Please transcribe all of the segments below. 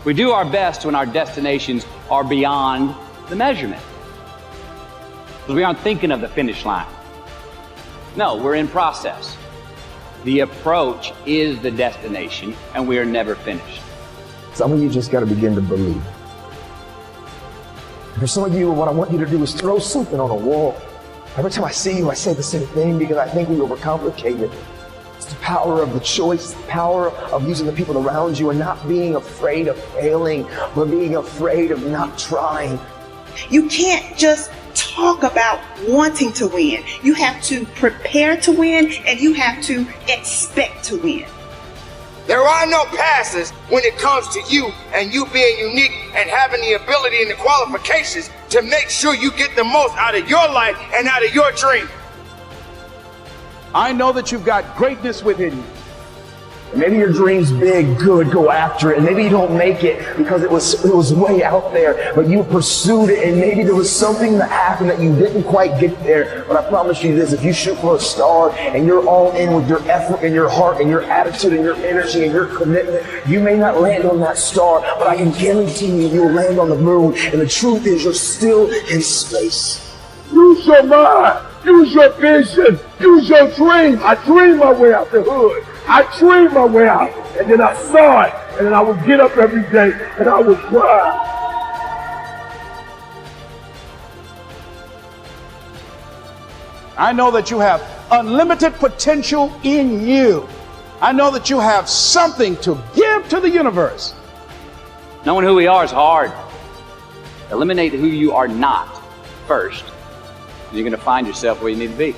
We do our best when our destinations are beyond the measurement, because we aren't thinking of the finish line. No, we're in process. The approach is the destination, and we are never finished. Some of you just got to begin to believe. For some of you, what I want you to do is throw something on a wall. Every time I see you, I say the same thing because I think we overcomplicate it. It's the power of the choice, the power of using the people around you and not being afraid of failing, but being afraid of not trying. You can't just talk about wanting to win. You have to prepare to win, and you have to expect to win. There are no passes when it comes to you and you being unique and having the ability and the qualifications to make sure you get the most out of your life and out of your dream. I know that you've got greatness within you. Maybe your dream's big, good, go after it. And maybe you don't make it because it was way out there, but you pursued it, and maybe there was something that happened that you didn't quite get there. But I promise you this, if you shoot for a star and you're all in with your effort and your heart and your attitude and your energy and your commitment, you may not land on that star, but I can guarantee you'll land on the moon. And the truth is, you're still in space. Use your mind. Use your vision. Use your dream. I dreamed my way out the hood. I dreamed my way out, and then I saw it, and then I would get up every day, and I would cry. I know that you have unlimited potential in you. I know that you have something to give to the universe. Knowing who we are is hard. Eliminate who you are not first. You're going to find yourself where you need to be.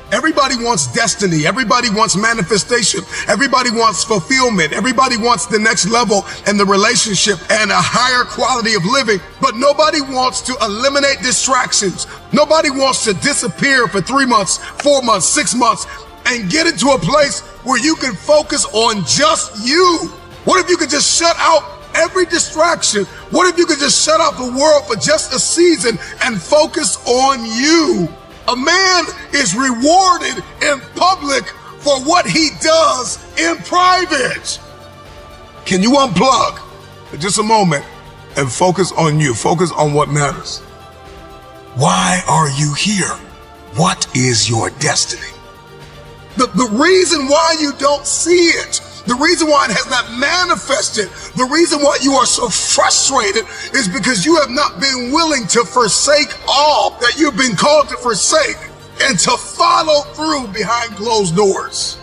Everybody wants destiny. Everybody wants manifestation. Everybody wants fulfillment. Everybody wants the next level and the relationship and a higher quality of living. But nobody wants to eliminate distractions. Nobody wants to disappear for 3 months, 4 months, 6 months and get into a place where you can focus on just you. What if you could just shut out every distraction? What if you could just shut out the world for just a season and focus on you? A man is rewarded in public for what he does in private. Can you unplug for just a moment and focus on you? Focus on what matters. Why are you here? What is your destiny? The reason why you don't see it, the reason why it has not manifested, the reason why you are so frustrated is because you have not been willing to forsake all that you've been called to forsake and to follow through behind closed doors.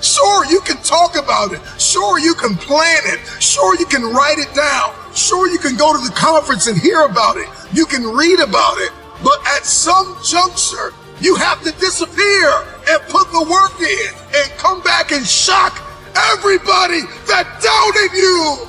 Sure, you can talk about it. Sure, you can plan it. Sure, you can write it down. Sure, you can go to the conference and hear about it. You can read about it. But at some juncture, you have to disappear and put the work in and come back and shock everybody that doubted you.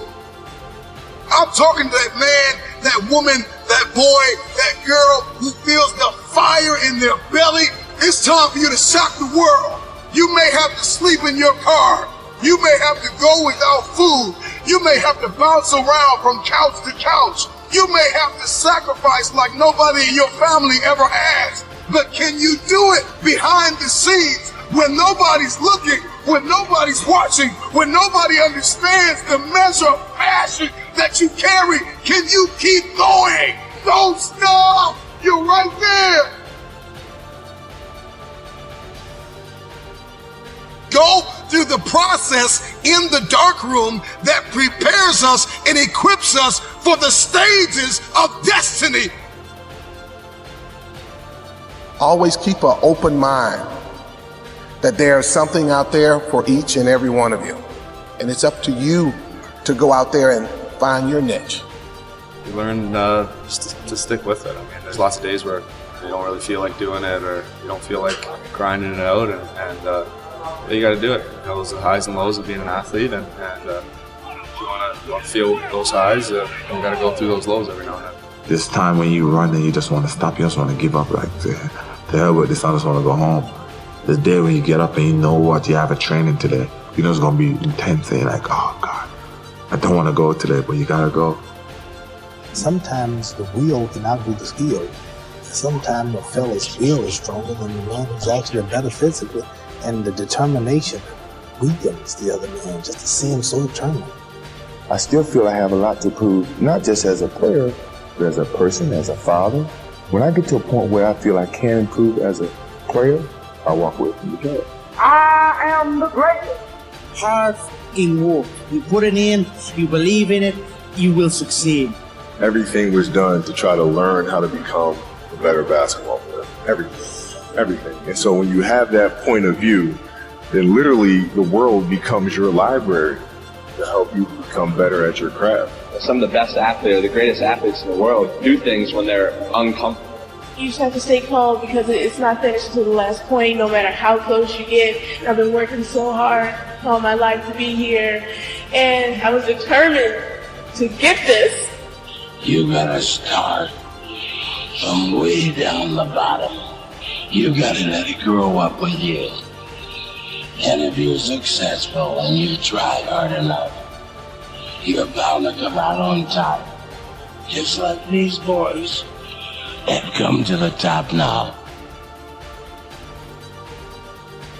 I'm talking to that man, that woman, that boy, that girl who feels the fire in their belly. It's time for you to shock the world. You may have to sleep in your car. You may have to go without food. You may have to bounce around from couch to couch. You may have to sacrifice like nobody in your family ever has. But can you do it behind the scenes when nobody's looking, when nobody's watching, when nobody understands the measure of passion that you carry? Can you keep going? Don't stop. You're right there. Go through the process in the dark room that prepares us and equips us for the stages of destiny. Always keep an open mind that there's something out there for each and every one of you. And it's up to you to go out there and find your niche. You learn to stick with it. I mean, there's lots of days where you don't really feel like doing it, or you don't feel like grinding it out, and you got to do it. You know, those are the highs and lows of being an athlete, and if you want to feel those highs, you got to go through those lows every now and then. This time when you run and you just want to stop, you just want to give up, like, to hell with this, I just want to go home. This day when you get up and you know what, you have a training today, you know it's going to be intense, and you're like, oh God, I don't want to go today, but you got to go. Sometimes the will can outdo the skill. Sometimes a fella's will is stronger than the man who's actually better physically. And the determination weakens the other man just to see him so determined. I still feel I have a lot to prove, not just as a player, but as a person, as a father. When I get to a point where I feel I can improve as a player, I walk away from the game. I am the greatest. Hard f***ing work. You put it in, you believe in it, you will succeed. Everything was done to try to learn how to become a better basketball player. Everything. And so when you have that point of view, then literally the world becomes your library to help you become better at your craft. Some of the best athletes, or the greatest athletes in the world, do things when they're uncomfortable. You just have to stay calm because it's not finished until the last point, no matter how close you get. I've been working so hard all my life to be here, and I was determined to get this. You gotta start from way down the bottom. You gotta let it grow up with you. And if you're successful and you try hard enough, you're bound to come out on top. Just like these boys have come to the top now.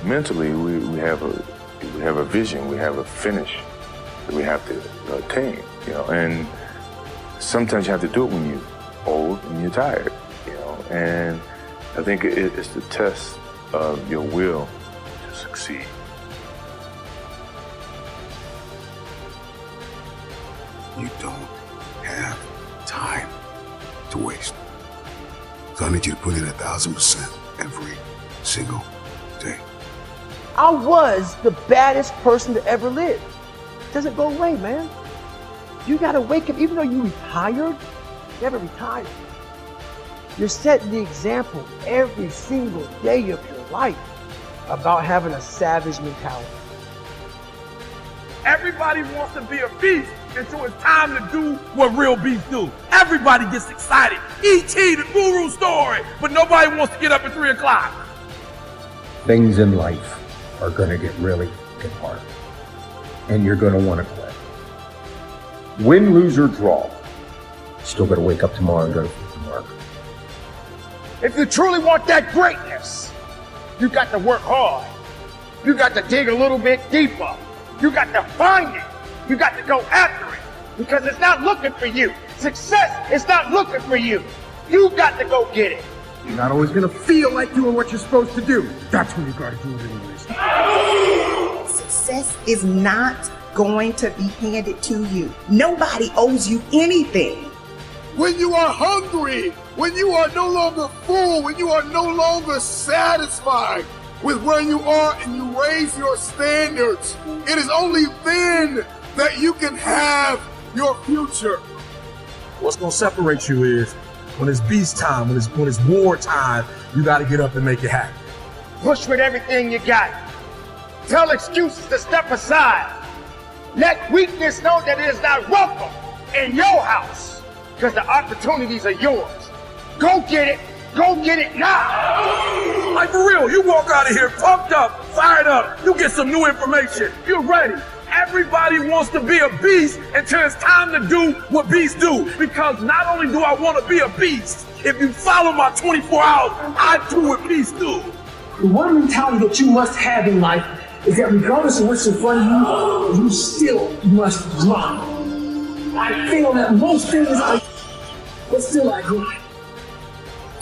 Mentally, we have a vision, we have a finish that we have to attain, and sometimes you have to do it when you're old and you're tired, and I think it's the test of your will to succeed. You don't have time to waste. So I need you to put in 1,000% every single day. I was the baddest person to ever live. Doesn't go away, man. You gotta wake up, even though you retired, you never retired. You're setting the example every single day of your life about having a savage mentality. Everybody wants to be a beast until it's time to do what real beasts do. Everybody gets excited. E.T., the guru story, but nobody wants to get up at 3 o'clock. Things in life are gonna get really fucking hard. And you're gonna wanna quit. Win, lose, or draw, still gotta wake up tomorrow and go to fucking work. If you truly want that greatness, you got to work hard. You got to dig a little bit deeper. You got to find it. You got to go after it because it's not looking for you. Success is not looking for you. You got to go get it. You're not always gonna feel like doing what you're supposed to do. That's when you gotta do it anyways. Success is not going to be handed to you. Nobody owes you anything. When you are hungry, when you are no longer full, when you are no longer satisfied with where you are and you raise your standards, it is only then that you can have your future. What's gonna separate you is when it's beast time, when it's war time, you gotta get up and make it happen. Push with everything you got. Tell excuses to step aside. Let weakness know that it is not welcome in your house because the opportunities are yours. Go get it. Go get it now. Like for real, you walk out of here pumped up, fired up. You get some new information. You're ready. Everybody wants to be a beast until it's time to do what beasts do. Because not only do I want to be a beast, if you follow my 24 hours, I do what beasts do. The one mentality that you must have in life is that regardless of what's in front of you, you still must grind. I feel that most things but still I grind.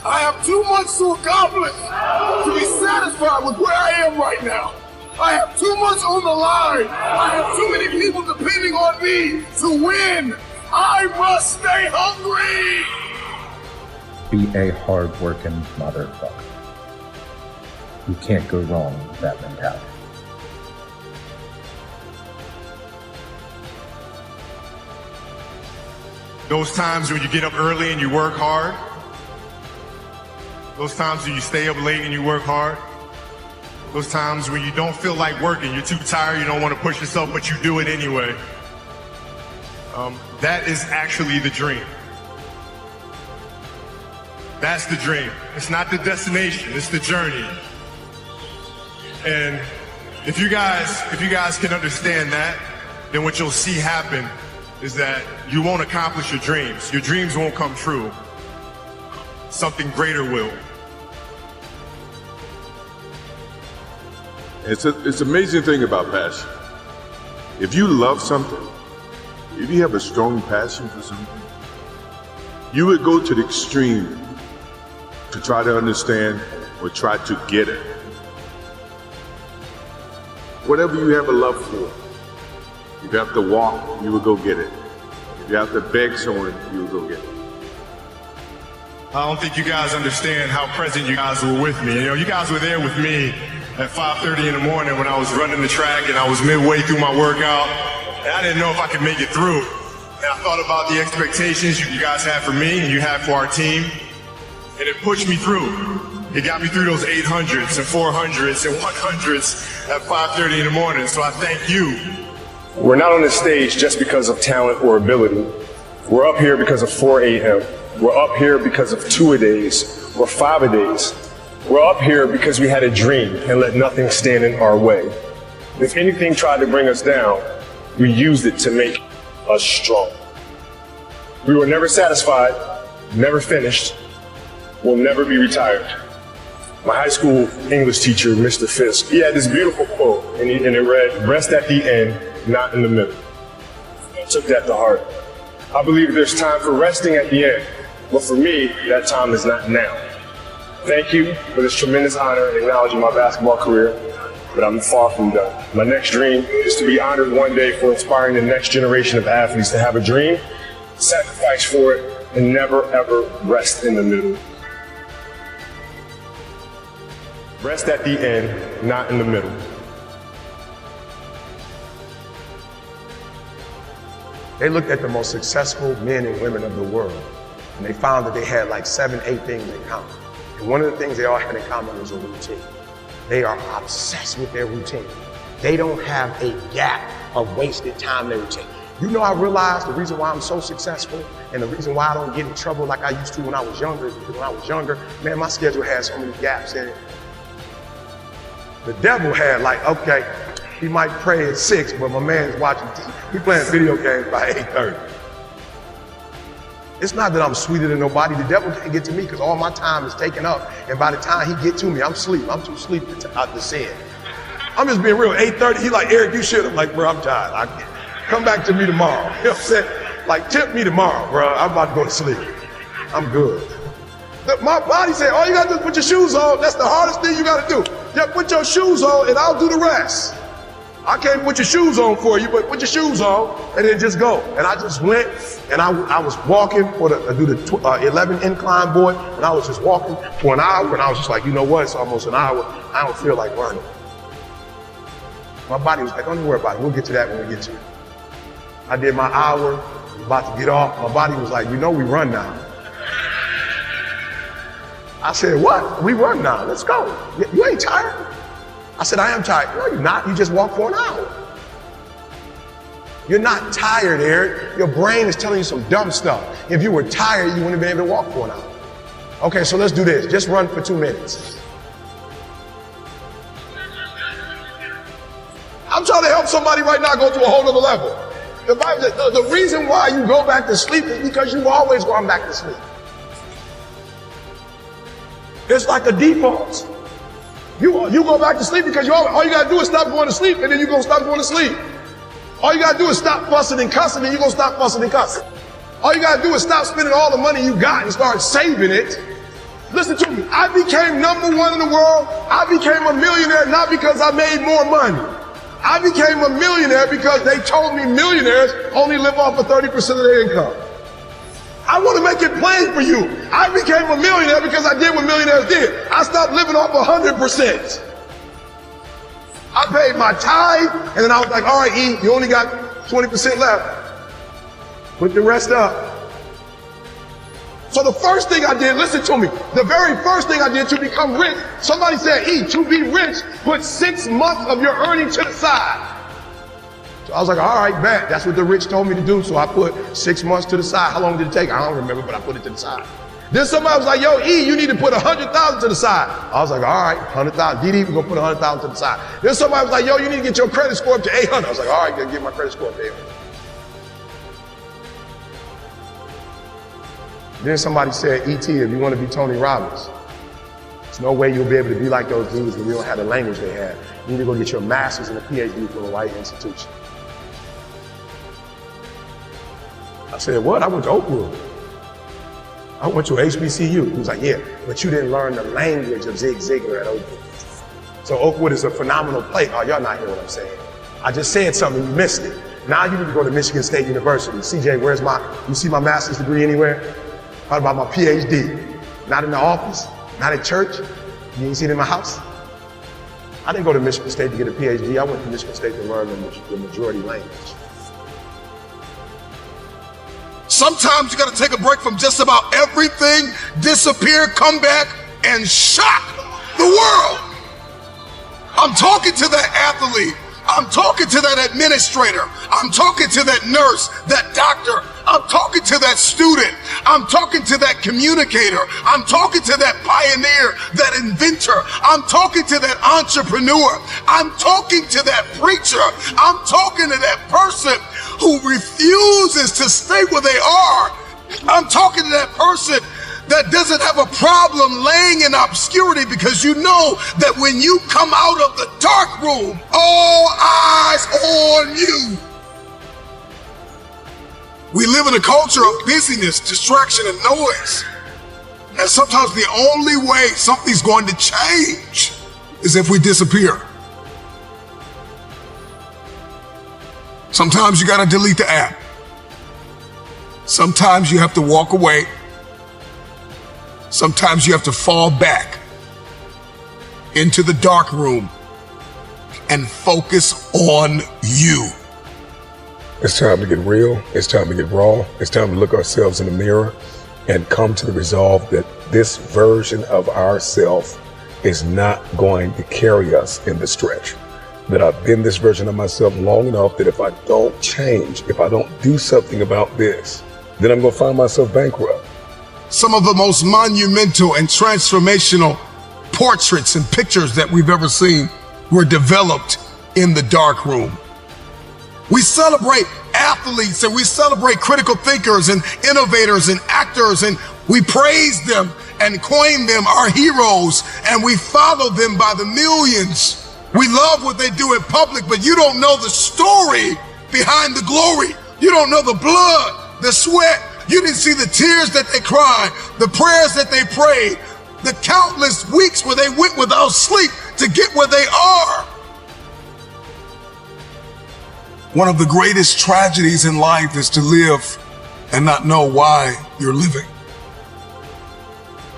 I have too much to accomplish to be satisfied with where I am right now. I have too much on the line. I have too many people depending on me to win. I must stay hungry. Be a hard-working motherfucker. You can't go wrong with that mentality. Those times when you get up early and you work hard. Those times when you stay up late and you work hard. Those times when you don't feel like working, you're too tired, you don't want to push yourself, but you do it anyway. That is actually the dream. That's the dream. It's not the destination, it's the journey. And if you guys can understand that, then what you'll see happen is that you won't accomplish your dreams. Your dreams won't come true. Something greater will. It's an amazing thing about passion. If you love something, if you have a strong passion for something, you would go to the extreme to try to understand or try to get it. Whatever you have a love for, if you have to walk, you would go get it. If you have to beg someone, you would go get it. I don't think you guys understand how present you guys were with me. You know, you guys were there with me at 5:30 in the morning when I was running the track and I was midway through my workout. And I didn't know if I could make it through. And I thought about the expectations you guys had for me and you had for our team. And it pushed me through. It got me through those 800s and 400s and 100s at 5:30 in the morning. So I thank you. We're not on this stage just because of talent or ability. We're up here because of 4 a.m. We're up here because of 2-a-days or 5-a-days. We're up here because we had a dream and let nothing stand in our way. If anything tried to bring us down, we used it to make us strong. We were never satisfied, never finished, will never be retired. My high school English teacher, Mr. Fisk, he had this beautiful quote, and it read, "Rest at the end, not in the middle." I took that to heart. I believe there's time for resting at the end, but for me, that time is not now. Thank you for this tremendous honor and acknowledging my basketball career, but I'm far from done. My next dream is to be honored one day for inspiring the next generation of athletes to have a dream, sacrifice for it, and never ever rest in the middle. Rest at the end, not in the middle. They looked at the most successful men and women of the world, and they found that they had like 7, 8 things in common. And one of the things they all had in common was a routine. They are obsessed with their routine. They don't have a gap of wasted time in their routine. You know, I realized the reason why I'm so successful and the reason why I don't get in trouble like I used to when I was younger is because when I was younger, man, my schedule had so many gaps in it. The devil had like, okay, he might pray at 6, but my man's watching TV. He playing video games by 8:30. It's not that I'm sweeter than nobody. The devil can't get to me because all my time is taken up. And by the time he get to me, I'm asleep. I'm too sleepy to sin. I'm just being real. 8:30, he like, Eric, you should. I'm like, bro, I'm tired. Come back to me tomorrow. You know what I'm saying? Like, tempt me tomorrow, bro. I'm about to go to sleep. I'm good. My body said, all you got to do is put your shoes on. That's the hardest thing you got to do. Just put your shoes on and I'll do the rest. I can't put your shoes on for you, but put your shoes on and then just go. And I just went and I was walking for do the 11 incline board, and I was just walking for an hour, and I was just like, you know what, it's almost an hour. I don't feel like running. My body was like, don't even worry about it. We'll get to that when we get to it. I did my hour, about to get off. My body was like, you know we run now. I said, what? We run now, let's go. You ain't tired? I said, I am tired. No, you're not. You just walked for an hour. You're not tired, Eric. Your brain is telling you some dumb stuff. If you were tired, you wouldn't have been able to walk for an hour. Okay, so let's do this. Just run for 2 minutes. I'm trying to help somebody right now go to a whole other level. The Bible says the reason why you go back to sleep is because you've always gone back to sleep. It's like a default. You go back to sleep because all you gotta do is stop going to sleep, and then you're gonna stop going to sleep. All you gotta do is stop fussing and cussing, and you're gonna stop fussing and cussing. All you gotta do is stop spending all the money you got and start saving it. Listen to me, I became #1 in the world. I became a millionaire not because I made more money. I became a millionaire because they told me millionaires only live off of 30% of their income. I want to make it plain for you. I became a millionaire because I did what millionaires did. I stopped living off 100%. I paid my tithe, and then I was like, all right, E, you only got 20% left. Put the rest up. So the first thing I did, listen to me, the very first thing I did to become rich, somebody said, E, to be rich, put 6 months of your earnings to the side. So I was like, all right, bet. That's what the rich told me to do. So I put 6 months to the side. How long did it take? I don't remember, but I put it to the side. Then somebody was like, yo, E, you need to put 100,000 to the side. I was like, all right, 100,000. DD, we're gonna put 100,000 to the side. Then somebody was like, yo, you need to get your credit score up to 800. I was like, all right, gonna get my credit score up to 800. Then somebody said, E.T., if you want to be Tony Robbins, There's no way you'll be able to be like those dudes when you don't have the language they have. You need to go get your master's and a PhD from the right institution. I said, what? I went to Oakwood. I went to HBCU. He was like, yeah, but you didn't learn the language of Zig Ziglar at Oakwood. So Oakwood is a phenomenal place. Oh, y'all not hear what I'm saying. I just said something, you missed it. Now you need to go to Michigan State University. CJ, you see my master's degree anywhere? How about my PhD? Not in the office, not at church. You ain't seen it in my house. I didn't go to Michigan State to get a PhD. I went to Michigan State to learn the majority language. Sometimes you got to take a break from just about everything, disappear, come back, and shock the world. I'm talking to that athlete. I'm talking to that administrator. I'm talking to that nurse, that doctor. I'm talking to that student. I'm talking to that communicator. I'm talking to that pioneer, that inventor. I'm talking to that entrepreneur. I'm talking to that preacher. I'm talking to that person who refuses to stay where they are. I'm talking to that person that doesn't have a problem laying in obscurity, because you know that when you come out of the dark room, all eyes on you. We live in a culture of busyness, distraction, and noise. And sometimes the only way something's going to change is if we disappear. Sometimes you got to delete the app. Sometimes you have to walk away. Sometimes you have to fall back into the dark room and focus on you. It's time to get real. It's time to get raw. It's time to look ourselves in the mirror and come to the resolve that this version of ourselves is not going to carry us in the stretch. That I've been this version of myself long enough that if I don't change, if I don't do something about this, then I'm going to find myself bankrupt. Some of the most monumental and transformational portraits and pictures that we've ever seen were developed in the dark room. We celebrate athletes and we celebrate critical thinkers and innovators and actors, and we praise them and coin them our heroes, and we follow them by the millions. We love what they do in public, but you don't know the story behind the glory. You don't know the blood, the sweat. You didn't see the tears that they cried, the prayers that they prayed, the countless weeks where they went without sleep to get where they are. One of the greatest tragedies in life is to live and not know why you're living.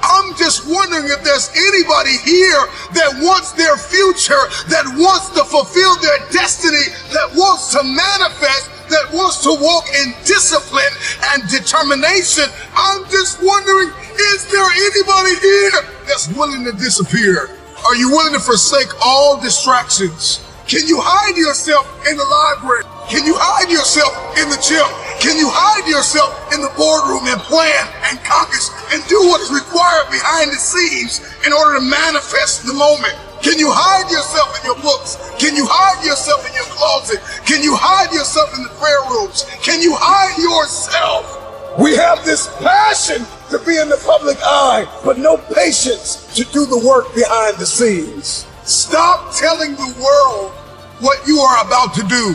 I'm just wondering if there's anybody here that wants their future, that wants to fulfill their destiny, that wants to manifest, that wants to walk in discipline and determination. I'm just wondering, is there anybody here that's willing to disappear? Are you willing to forsake all distractions? Can you hide yourself in the library? Can you hide yourself in the gym? Can you hide yourself in the boardroom and plan and caucus and do what is required behind the scenes in order to manifest the moment? Can you hide yourself in your books? Can you hide yourself in your closet? Can you hide yourself in the prayer rooms? Can you hide yourself? We have this passion to be in the public eye, but no patience to do the work behind the scenes. Stop telling the world what you are about to do.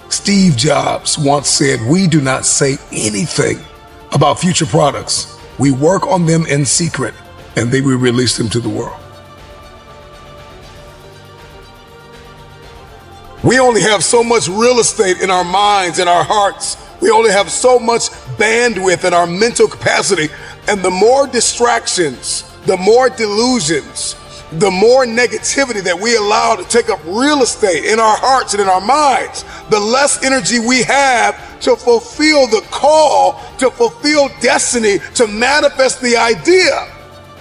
Steve Jobs once said, "We do not say anything about future products. We work on them in secret, and then we release them to the world." We only have so much real estate in our minds and our hearts. We only have so much bandwidth in our mental capacity. And the more distractions, the more delusions, the more negativity that we allow to take up real estate in our hearts and in our minds, the less energy we have to fulfill the call, to fulfill destiny, to manifest the idea.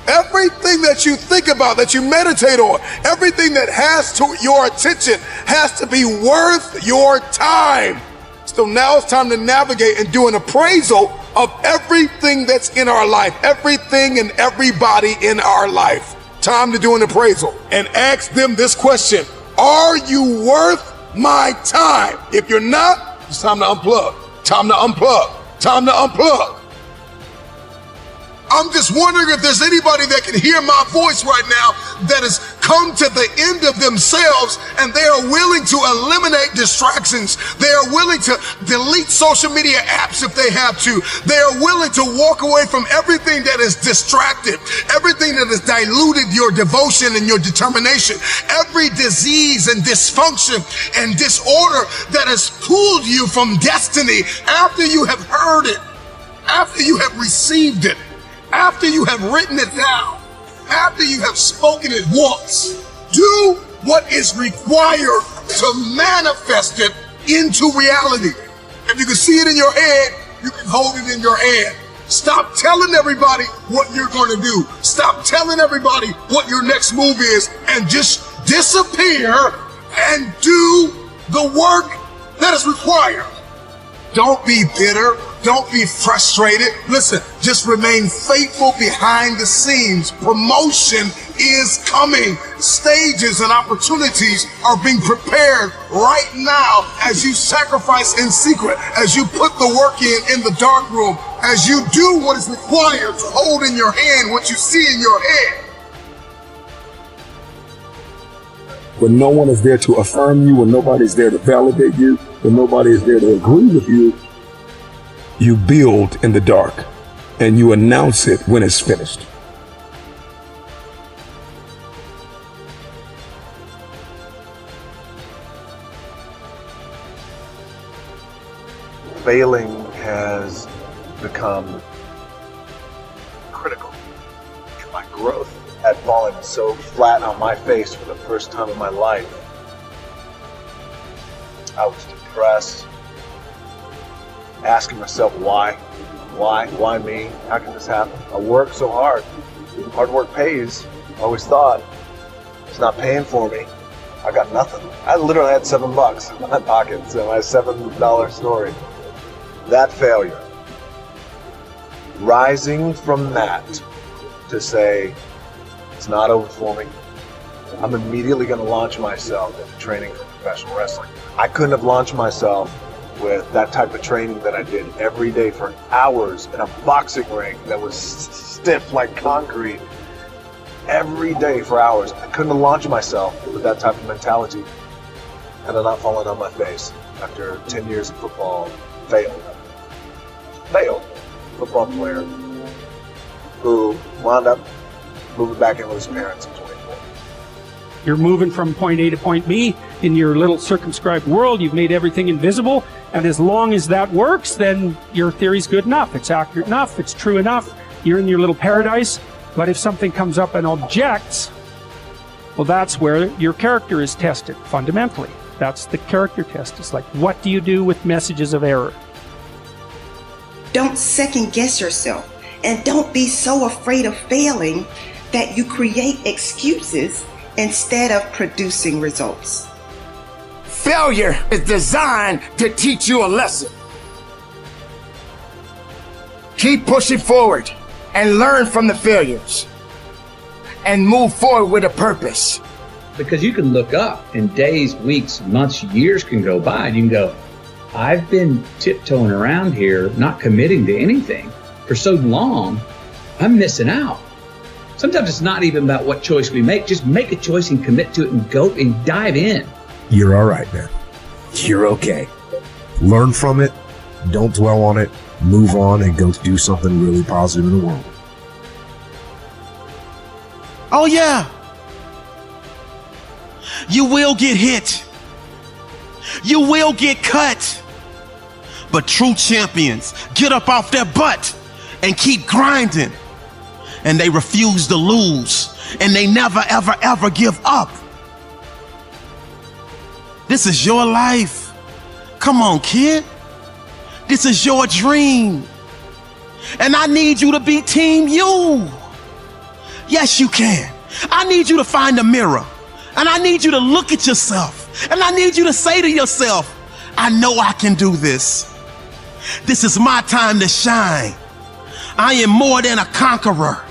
Everything that you think about, that you meditate on, everything that has to your attention has to be worth your time. So now it's time to navigate and do an appraisal of everything that's in our life, everything and everybody in our life. Time to do an appraisal and ask them this question: are you worth my time? If you're not, it's time to unplug. Time to unplug. Time to unplug. I'm just wondering if there's anybody that can hear my voice right now that has come to the end of themselves and they are willing to eliminate distractions. They are willing to delete social media apps if they have to. They are willing to walk away from everything that is distracted, everything that has diluted your devotion and your determination, every disease and dysfunction and disorder that has pulled you from destiny after you have heard it, after you have received it, after you have written it down, after you have spoken it once. Do what is required to manifest it into reality. If you can see it in your head, you can hold it in your hand. Stop telling everybody what you're going to do. Stop telling everybody what your next move is, and just disappear and do the work that is required. Don't be bitter. Don't be frustrated. Listen, just remain faithful behind the scenes. Promotion is coming. Stages and opportunities are being prepared right now as you sacrifice in secret, as you put the work in the dark room, as you do what is required to hold in your hand what you see in your head. When no one is there to affirm you, when nobody's there to validate you, when nobody is there to agree with you, you build in the dark and you announce it when it's finished. Failing has become critical in my growth. I had fallen so flat on my face for the first time in my life. I was depressed, asking myself why me? How can this happen? I work so hard. Hard work pays. I always thought it's not paying for me. I got nothing. I literally had $7 in my pocket, so my $7 story. That failure. Rising from that to say it's not over for me. I'm immediately going to launch myself into training for professional wrestling. I couldn't have launched myself with that type of training that I did every day for hours in a boxing ring that was stiff like concrete every day for hours. I couldn't have launched myself with that type of mentality had I not fallen on my face after 10 years of football. Failed football player who wound up moving back in with his parents in 24. You're moving from point A to point B in your little circumscribed world. You've made everything invisible. And as long as that works, then your theory's good enough. It's accurate enough. It's true enough. You're in your little paradise. But if something comes up and objects, well, that's where your character is tested fundamentally. That's the character test. It's like, what do you do with messages of error? Don't second guess yourself, and don't be so afraid of failing that you create excuses instead of producing results. Failure is designed to teach you a lesson. Keep pushing forward and learn from the failures and move forward with a purpose. Because you can look up and days, weeks, months, years can go by and you can go, I've been tiptoeing around here, not committing to anything for so long, I'm missing out. Sometimes it's not even about what choice we make. Just make a choice and commit to it and go and dive in. You're all right, man. You're okay. Learn from it. Don't dwell on it. Move on and go do something really positive in the world. Oh, yeah. You will get hit. You will get cut. But true champions get up off their butt and keep grinding. And they refuse to lose. And they never, ever, ever give up. This is your life. Come on, kid. This is your dream. And I need you to be Team You. Yes, you can. I need you to find a mirror. And I need you to look at yourself. And I need you to say to yourself, I know I can do this. This is my time to shine. I am more than a conqueror.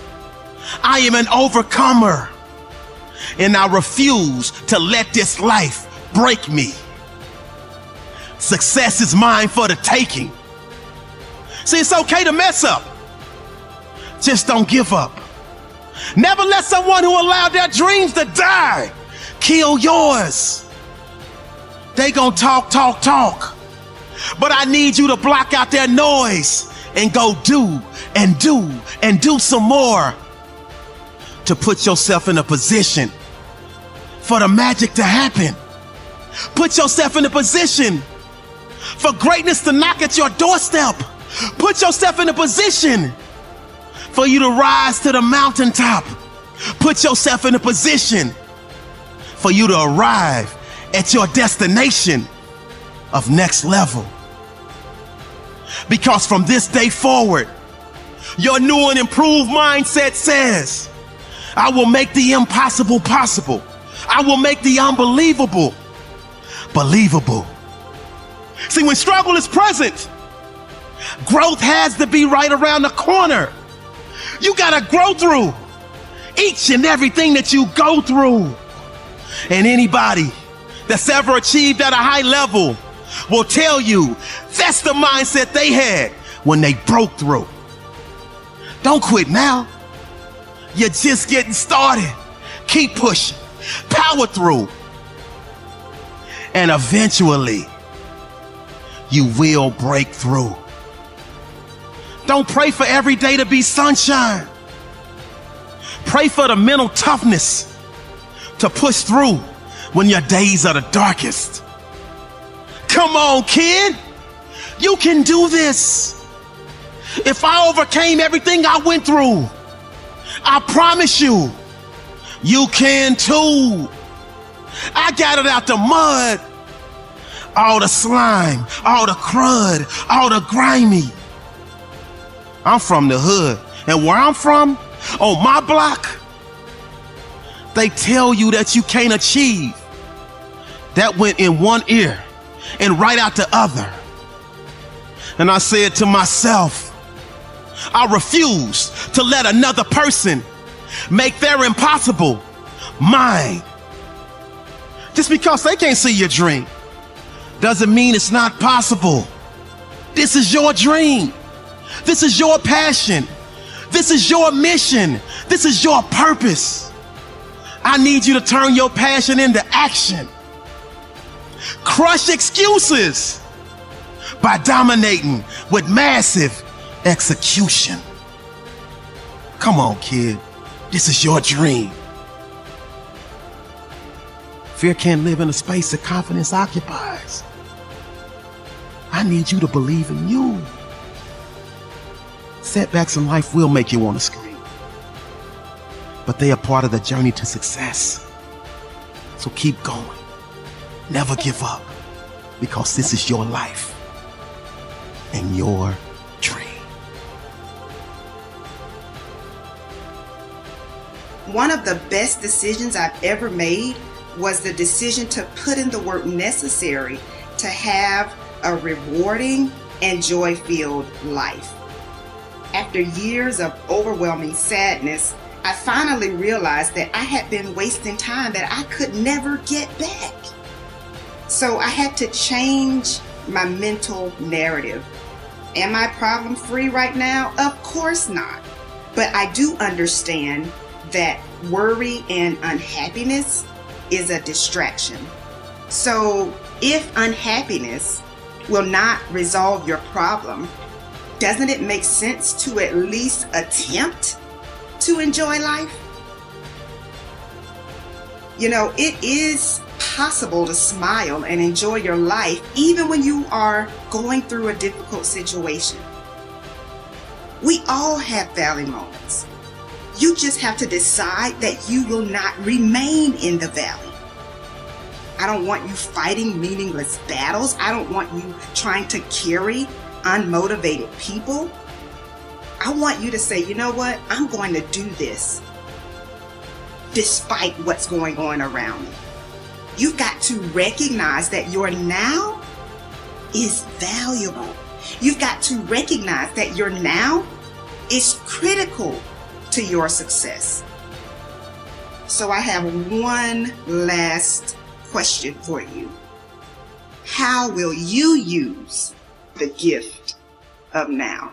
I am an overcomer. And I refuse to let this life break me. Success is mine for the taking. See, it's okay to mess up. Just don't give up. Never let someone who allowed their dreams to die kill yours. They gonna talk. But I need you to block out their noise and go do some more to put yourself in a position for the magic to happen. Put yourself in a position for greatness to knock at your doorstep. Put yourself in a position for you to rise to the mountaintop. Put yourself in a position for you to arrive at your destination of next level. Because from this day forward, your new and improved mindset says, I will make the impossible possible. I will make the unbelievable believable. See, when struggle is present, growth has to be right around the corner. You gotta grow through each and everything that you go through. And anybody that's ever achieved at a high level will tell you that's the mindset they had when they broke through. Don't quit now. You're just getting started. Keep pushing, power through, and eventually you will break through. Don't pray for every day to be sunshine. Pray for the mental toughness to push through when your days are the darkest. Come on, kid. You can do this. If I overcame everything I went through, I promise you, you can too. I got it out the mud, all the slime, all the crud, all the grimy. I'm from the hood, and where I'm from, on my block, they tell you that you can't achieve. That went in one ear and right out the other. And I said to myself, I refuse to let another person make their impossible mine. Just because they can't see your dream doesn't mean it's not possible. This is your dream. This is your passion. This is your mission. This is your purpose. I need you to turn your passion into action. Crush excuses by dominating with massive execution. Come on, kid. This is your dream. Fear can't live in a space that confidence occupies. I need you to believe in you. Setbacks in life will make you want to scream, but they are part of the journey to success. So keep going. Never give up, because this is your life and your dream. One of the best decisions I've ever made was the decision to put in the work necessary to have a rewarding and joy-filled life. After years of overwhelming sadness, I finally realized that I had been wasting time that I could never get back. So I had to change my mental narrative. Am I problem-free right now? Of course not. But I do understand that worry and unhappiness is a distraction. So if unhappiness will not resolve your problem, doesn't it make sense to at least attempt to enjoy life? You know, it is possible to smile and enjoy your life even when you are going through a difficult situation. We all have valley moments. You just have to decide that you will not remain in the valley. I don't want you fighting meaningless battles. I don't want you trying to carry unmotivated people. I want you to say, you know what? I'm going to do this despite what's going on around me. You've got to recognize that your now is valuable. You've got to recognize that your now is critical to your success. So I have one last question for you. How will you use the gift of now?